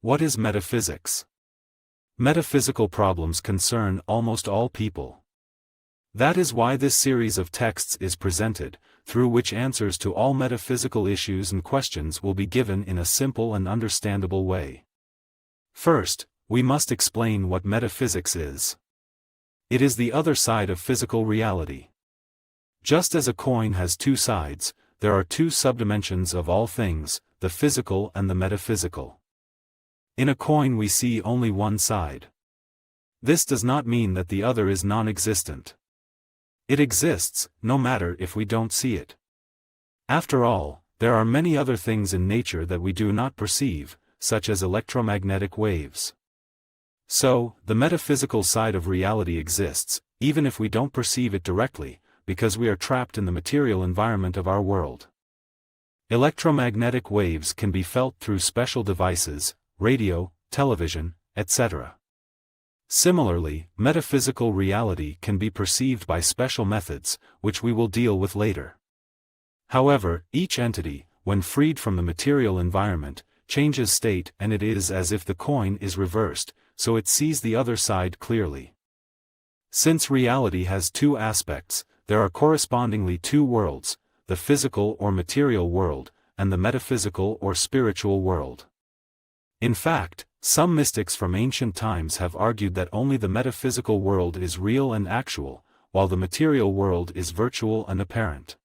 What is metaphysics? Metaphysical problems concern almost all people. That is why this series of texts is presented, through which answers to all metaphysical issues and questions will be given in a simple and understandable way. First, we must explain what metaphysics is. It is the other side of physical reality. Just as a coin has two sides, there are two subdimensions of all things, the physical and the metaphysical. In a coin we see only one side. This does not mean that the other is non-existent. It exists, no matter if we don't see it. After all, there are many other things in nature that we do not perceive, such as electromagnetic waves. So, the metaphysical side of reality exists, even if we don't perceive it directly, because we are trapped in the material environment of our world. Electromagnetic waves can be felt through special devices, radio, television, etc. Similarly, metaphysical reality can be perceived by special methods, which we will deal with later. However, each entity, when freed from the material environment, changes state, and it is as if the coin is reversed, so it sees the other side clearly. Since reality has two aspects, there are correspondingly two worlds, the physical or material world, and the metaphysical or spiritual world. In fact, some mystics from ancient times have argued that only the metaphysical world is real and actual, while the material world is virtual and apparent.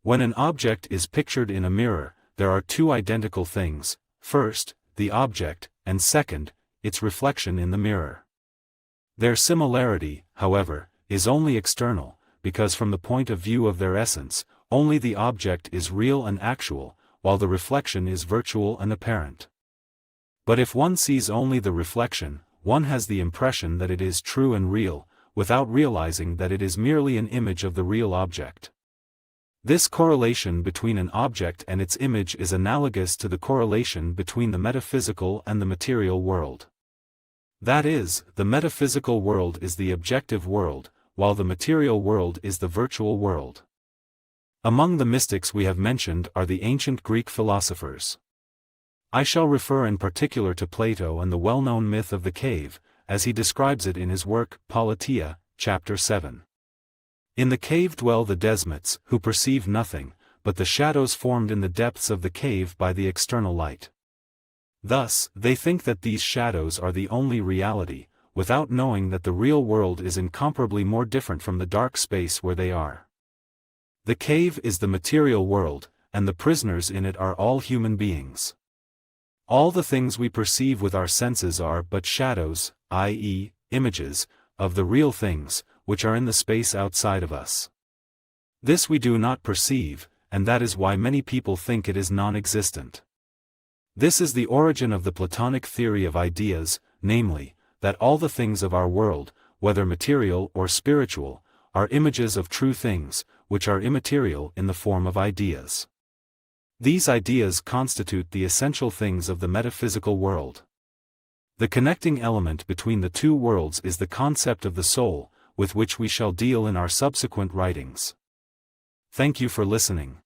When an object is pictured in a mirror, there are two identical things: first, the object, and second, its reflection in the mirror. Their similarity, however, is only external, because from the point of view of their essence, only the object is real and actual, while the reflection is virtual and apparent. But if one sees only the reflection, one has the impression that it is true and real, without realizing that it is merely an image of the real object. This correlation between an object and its image is analogous to the correlation between the metaphysical and the material world. That is, the metaphysical world is the objective world, while the material world is the virtual world. Among the mystics we have mentioned are the ancient Greek philosophers. I shall refer in particular to Plato and the well-known myth of the cave, as he describes it in his work, Politeia, chapter 7. In the cave dwell the despots, who perceive nothing, but the shadows formed in the depths of the cave by the external light. Thus, they think that these shadows are the only reality, without knowing that the real world is incomparably more different from the dark space where they are. The cave is the material world, and the prisoners in it are all human beings. All the things we perceive with our senses are but shadows, i.e., images, of the real things, which are in the space outside of us. This we do not perceive, and that is why many people think it is non-existent. This is the origin of the Platonic theory of ideas, namely, that all the things of our world, whether material or spiritual, are images of true things, which are immaterial in the form of ideas. These ideas constitute the essential things of the metaphysical world. The connecting element between the two worlds is the concept of the soul, with which we shall deal in our subsequent writings. Thank you for listening.